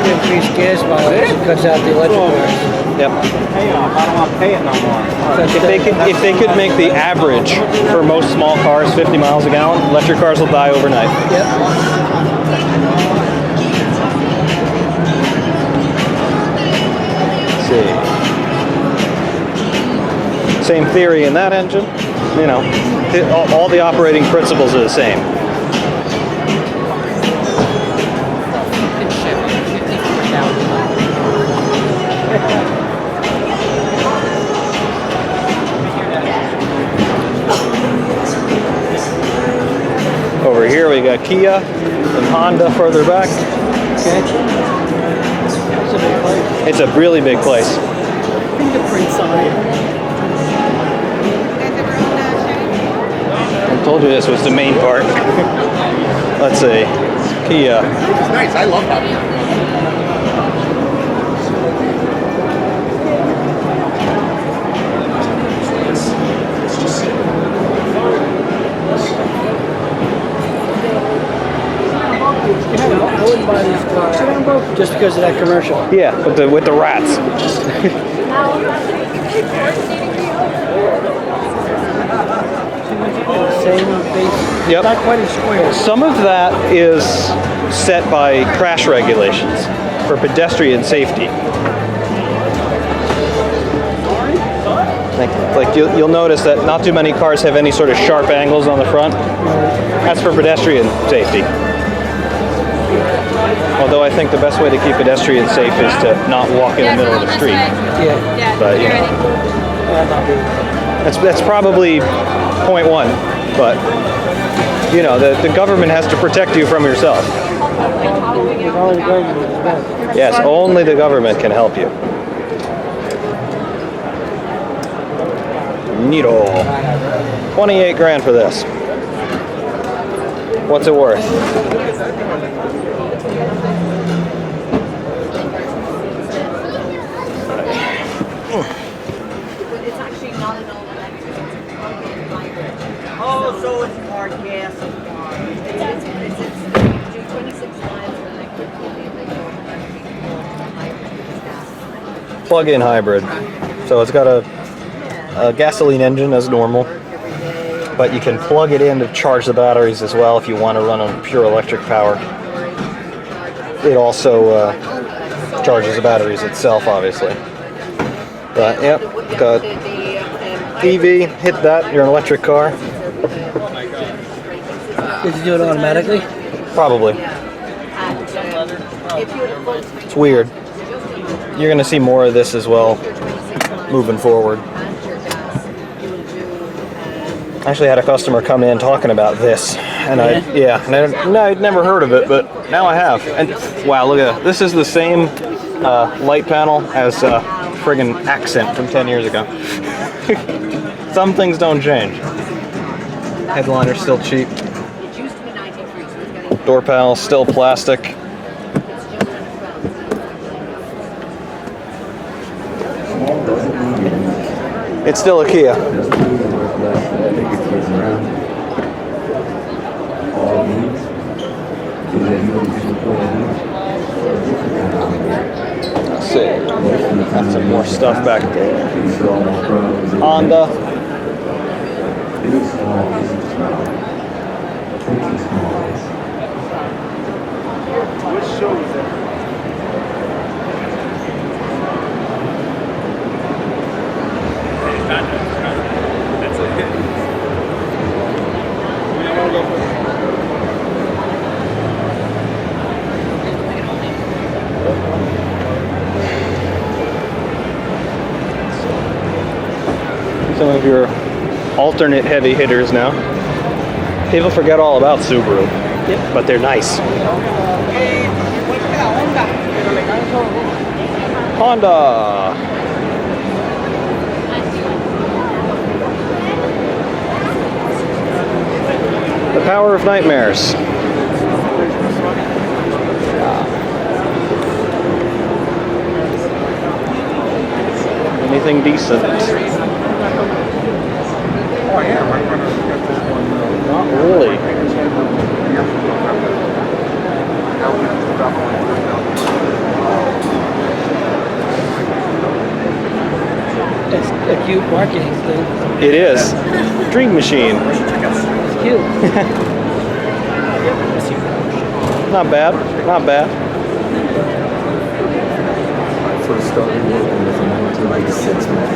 Increase gas mileage, cuts out the electric cars. Yep. Pay off. I don't want to pay it no more. If they could make the average for most small cars 50 miles a gallon, electric cars will die overnight. Yep. Let's see. Same theory in that engine. You know, all the operating principles are the same. Over here we got Kia and Honda further back. Okay. It's a big place. It's a really big place. Fingerprints on it. I told you this was the main part. Let's see. Kia. It's nice. I love that. I wouldn't buy these cars just because of that commercial. Yeah, with the rats. Same base. Yep. Not quite as square. Some of that is set by crash regulations for pedestrian safety. Like you'll notice that not too many cars have any sort of sharp angles on the front. That's for pedestrian safety. Although I think the best way to keep pedestrians safe is to not walk in the middle of the street. Yeah. But you know, that's probably point one. But you know, the government has to protect you from yourself. Yes, only the government can help you. Neato. 28 grand for this. What's it worth? It's actually not an all electric. Oh, so it's more gas and more. It's 26 miles of electric. Plug-in hybrid. So it's got a gasoline engine as normal, but you can plug it in to charge the batteries as well if you want to run on pure electric power. It also charges the batteries itself, obviously. But yep, got EV, hit that, you're an electric car. Did you do it automatically? Probably. It's weird. You're going to see more of this as well moving forward. I actually had a customer come in talking about this, and I'd never heard of it, but now I have. And wow, look at that. This is the same light panel as friggin' Accent from 10 years ago. Some things don't change. Headliner's still cheap. Door panel still plastic. It's still a Kia. Let's see. Got some more stuff back there. Honda. Some of your alternate heavy hitters now. People forget all about Subaru, but they're nice. Honda. The power of nightmares. anything decent. Oh yeah, I'm gonna get this one. Not really. It's a cute marketing thing. It is. Dream machine. It's cute. Not bad. Not bad. First started working with a 1996 Mac.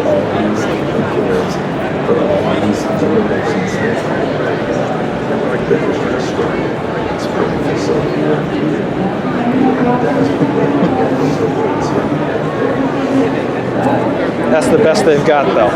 All these computers for all these generations. It's pretty so That's the best they've got, though.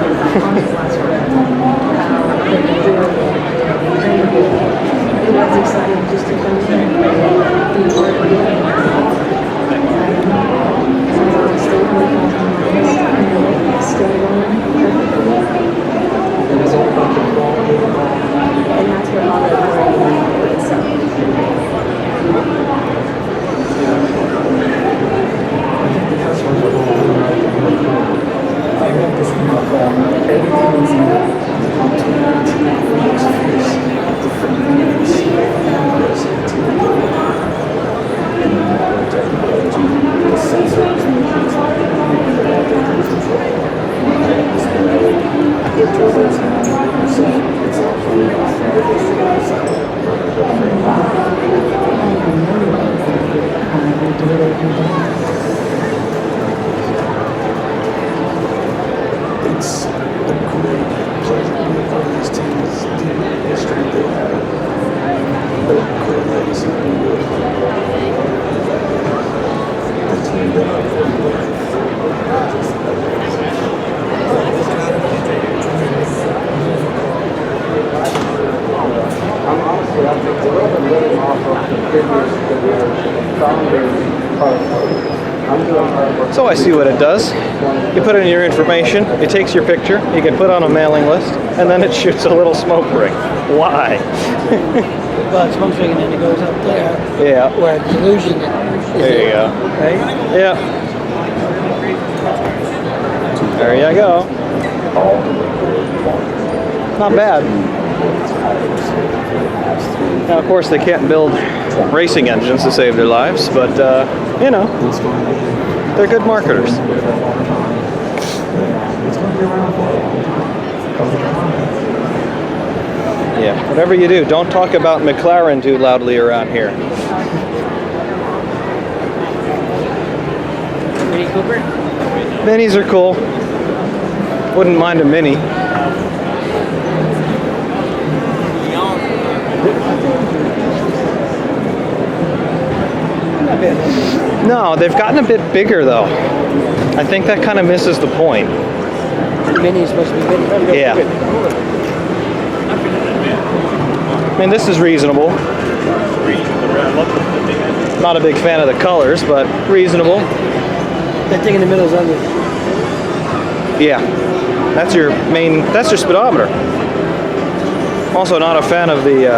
It's a great pleasure to be a part of these teams, the history they have, the great legacy we will. The team that I've worked with. I'm honestly, I think a little bit living off of the previous founders' I'm doing hard work. So I see what it does. You put in your information, it takes your picture, you can put on a mailing list, and then it shoots a little smoke ring. Why? Well, it's smoke ring and then it goes up there. Yeah. Where the illusion is. There you go. Right? Yeah. There you go. Not bad. Now, of course, they can't build racing engines to save their lives, but, you know, they're good marketers. Yeah, whatever you do, don't talk about McLaren too loudly around here. Mini Cooper? Minis are cool. Wouldn't mind a Mini. No, they've gotten a bit bigger though. I think that kind of misses the point. Mini is supposed to be big. Yeah. I mean, this is reasonable. Not a big fan of the colors, but reasonable. That thing in the middle is ugly. Yeah. That's your speedometer. Also not a fan of the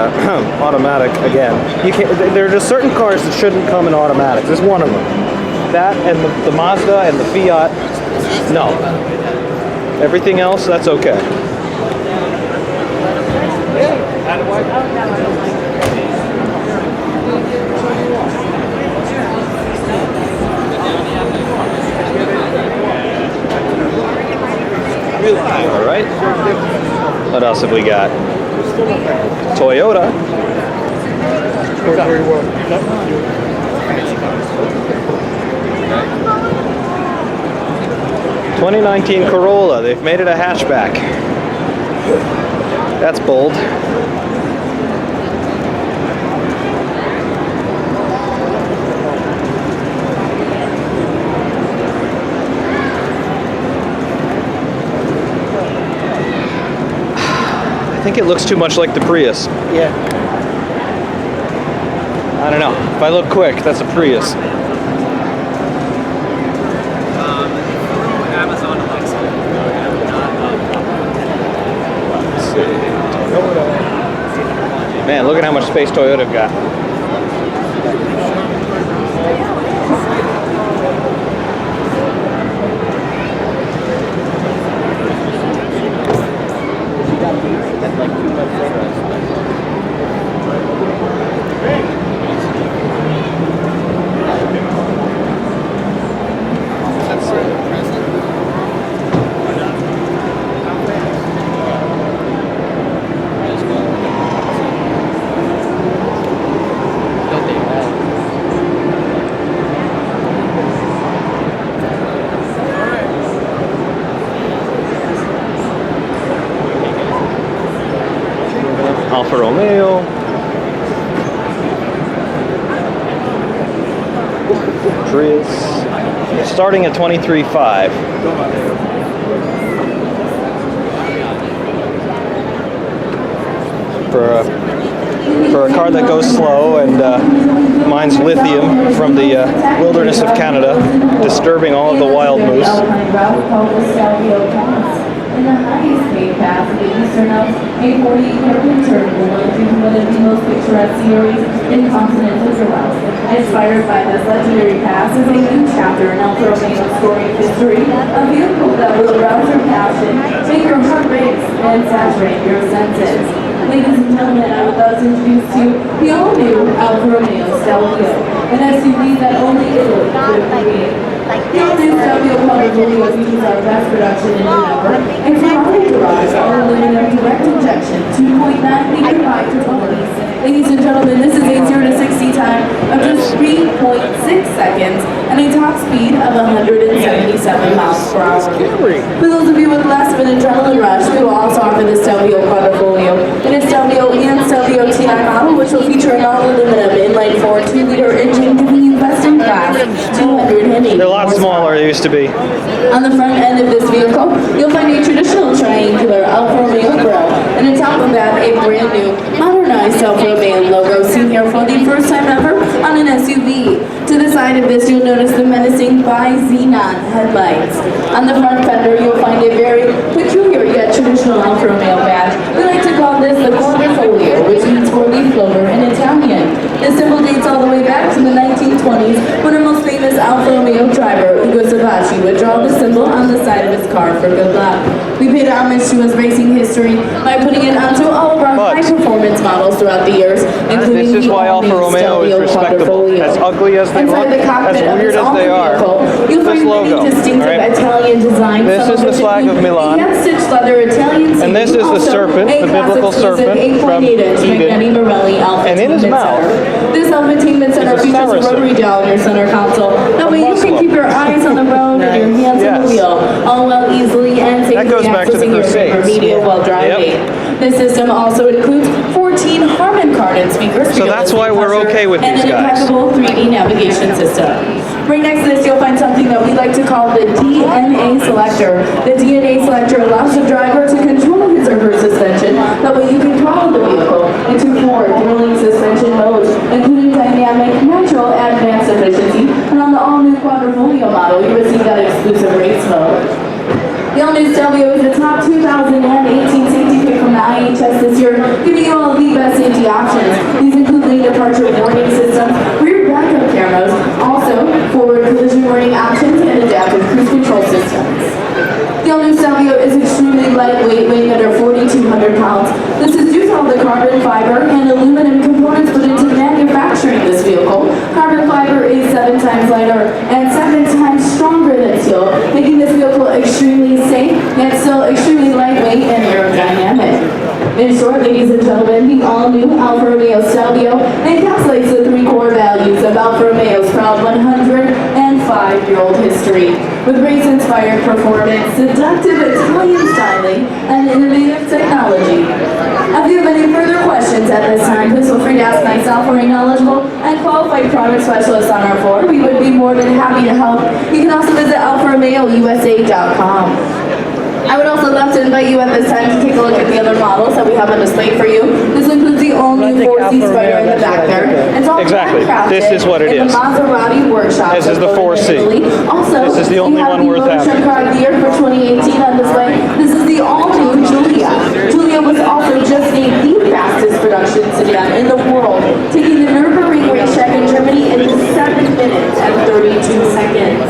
automatic again. You can't, there are just certain cars that shouldn't come in automatics. This is one of them. That and the Mazda and the Fiat, no. Everything else, that's okay. All right. What else have we got? Toyota. 2019 Corolla. They've made it a hatchback. That's bold. I think it looks too much like the Prius. Yeah. I don't know. If I look quick, that's a Prius. Amazon Alexa. Let's see. Man, look at how much space Toyota got. Alfa Romeo. Prius. Starting at $23,500. For a car that goes slow and mines lithium from the wilderness of Canada, disturbing all of the wild moose. In the highest paid pass in the eastern Alps, a 40-acre wind turbine will into one of the most picturesque sceneries in continental Europe. Inspired by this legendary pass is a new chapter in Alfa Romeo's storied history, a vehicle that will arouse your passion, make your heart race, and saturate your senses. Ladies and gentlemen, I would love to introduce to you the all-new Alfa Romeo Stelvio, an SUV that only Italy could create. The all-new Stelvio Quadrifoglio features our best production in November, and Ferrari derives all-aluminum direct injection 2.9-liter 5-12. Ladies and gentlemen, this is a 0 to 60 time of just 3.6 seconds and a top speed of 177 miles per hour. For those of you with less of an adrenaline rush, we will also offer the Stelvio Quadrifoglio in a Stelvio and Stelvio TI model, which will feature an all-aluminum inline 4 2-liter engine, giving you best-in-class 280. They're a lot smaller than they used to be. On the front end of this vehicle, you'll find a traditional triangular Alfa Romeo grille, and on top of that, a brand new, modernized Alfa Romeo logo seen here for the first time ever on an SUV. To the side of this, you'll notice the menacing bi-xenon headlights. On the front fender, you'll find a very peculiar yet traditional Alfa Romeo badge. We like to call this the Quadrifoglio, which means four-leaf clover in Italian. This symbol dates all the way back to the 1920s, when our most famous Alfa Romeo driver, Ugo Savacci, would draw the symbol on the side of his car for good luck. We paid homage to his racing history by putting it onto all of our high-performance models throughout the years, including this is why Alfa Romeo is respectable. As ugly as they look, as weird as they are, this logo, distinctive Italian design. This is the flag of Milan. And this is the serpent, the biblical serpent from Eden. And in his mouth, this infotainment center features a rotary dial in your center console. That way you can keep your eyes on the road and your hands on the wheel, all while easily and safely accessing your favorite media while driving. This system also includes 14 Harman Kardon speakers. So that's why we're okay with these guys. And an impeccable 3D navigation system. Right next to this, you'll find something that we like to call the DNA selector. The DNA selector allows the driver to control his or her suspension. That way you can throttle the vehicle into 4 thrilling suspension modes, including dynamic, natural, and advanced efficiency. And on the all-new Quadrifoglio model, you receive that exclusive race mode. The all-new Stelvio is the top 2018 safety pick from the IHS this year, giving you all the best safety options. These include lane departure warning systems, rear backup cameras, also forward collision warning options, and adaptive cruise control systems. The all-new Stelvio is extremely lightweight, weighing under 4,200 pounds. This is due to all the carbon fiber and aluminum components put into manufacturing this vehicle. Carbon fiber is 7 times lighter and 7 times stronger than steel, making this vehicle extremely safe, yet still extremely lightweight and aerodynamic. In short, ladies and gentlemen, the all-new Alfa Romeo Stelvio encapsulates the 3 core values of Alfa Romeo's proud 105-year-old history. With race-inspired performance, seductive Italian styling, and innovative technology. If you have any further questions at this time, please feel free to ask myself or a knowledgeable and qualified product specialist on our floor. We would be more than happy to help. You can also visit alfaromeo.usa.com. I would also love to invite you at this time to take a look at the other models that we have on display for you. This includes the all-new 4C Spider in the back there. It's all handcrafted This is what it in is. the Maserati workshop. This is the 4C. Also, this is the only one worth having. Car of the year for 2018 on display. This is the all-new Giulia. Giulia was also just named the fastest production sedan in the world, taking the Nürburgring racetrack in Germany in 7 minutes and 32 seconds.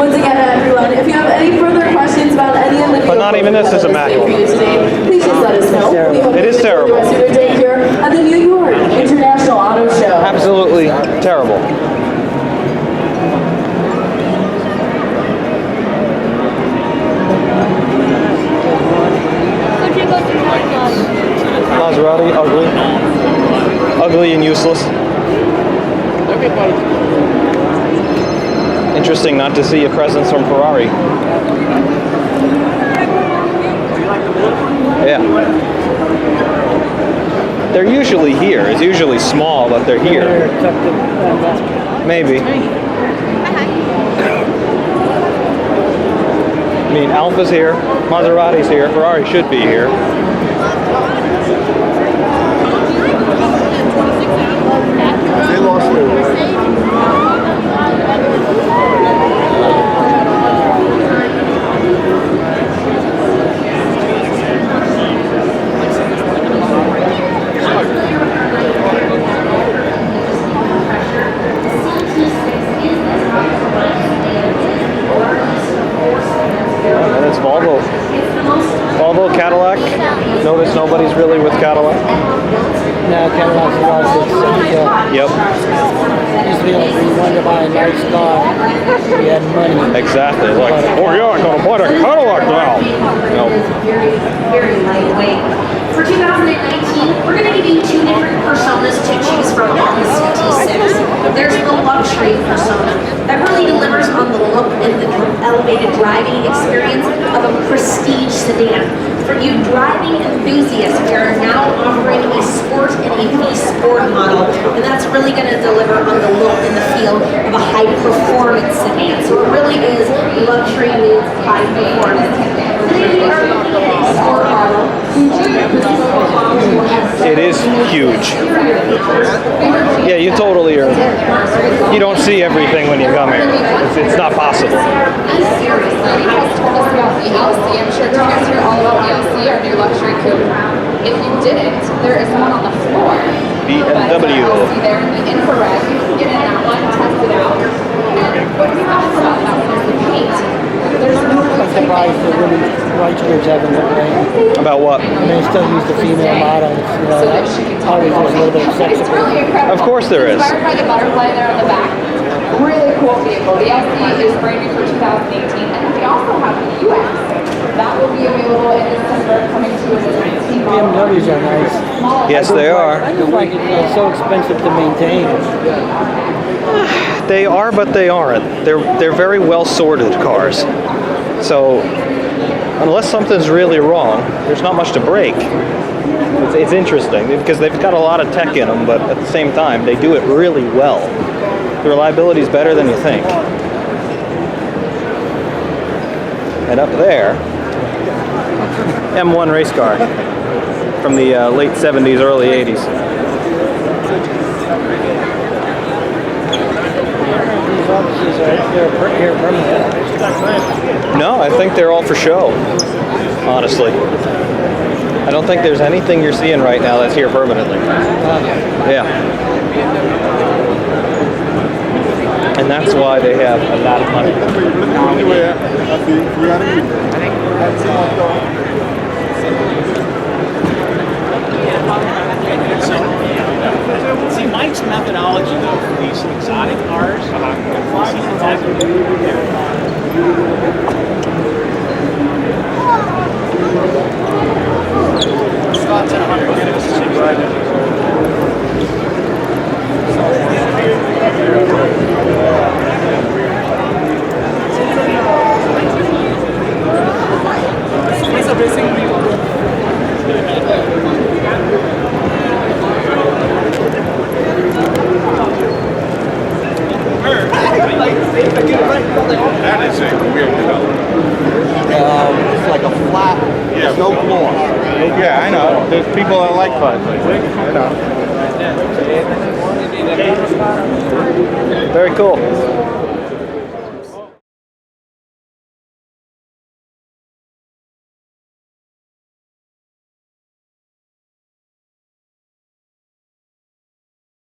Once again, everyone, if you have any further questions about any of the but not even this is immaculate. for you today, please just let us know. We hope it is you terrible. the rest of your day here at the New York International Auto Show. Absolutely terrible. Maserati, ugly. Ugly and useless. Interesting not to see a presence from Ferrari. Yeah. they're usually here. It's usually small, but they're here. Maybe. I mean, Alfa's here, Maserati's here, Ferrari should be here. They lost their way. And it's Volvo. Volvo, Cadillac. Notice nobody's really with Cadillac. Now Cadillac's a lot of good. Yep. Used to be like when you wanted to buy a nice car, you had money. Exactly. It's like, oh yeah, I gotta buy a Cadillac now. No. Very lightweight. For 2019, we're going to give you two different personas to choose from on the CT6. There's the luxury persona that really delivers on the look and the elevated driving experience of a prestige sedan. For you driving enthusiasts, we are now offering a sport and a V-Sport model, and that's really going to deliver on the look and the feel of a high-performance sedan. So it really is luxury meets high performance. It is huge. Yeah, you totally are. You don't see everything when you come here. It's not possible. Seriously, you guys told us about the LC. I'm sure you guys hear all about the LC, our new luxury coupe. If you didn't, there is one on the floor. BMW. LC there in the infrared. You can get in that one, test it out. And what's nice about that one is the paint. There's no I'm surprised the women's rights groups haven't looked at. About what? I mean, they still use the female models. You know, always there's a little bit of sex It's really incredible. Of course there is. Inspired by the butterfly there on the back. Really cool vehicle. The LC is brand new for 2018, and we also have the UX. That will be available in December, coming to us in 19 models. BMWs are nice. Yes, they are. I just like it's so expensive to maintain. They are, but they aren't. They're very well sorted cars. So unless something's really wrong, there's not much to break. It's interesting because they've got a lot of tech in them, but at the same time, they do it really well. The reliability is better than you think. And up there, M1 race car from the late 70s, early 80s. These offices are here permanent. No, I think they're all for show, honestly. I don't think there's anything you're seeing right now that's here permanently. Yeah. And that's why they have a lot of money. See, Mike's methodology though for these exotic cars, thoughts at 100 minutes. That is a weird development. It's like a flat, there's no floor. Yeah, I know. There's people that like fun. I know. Very cool.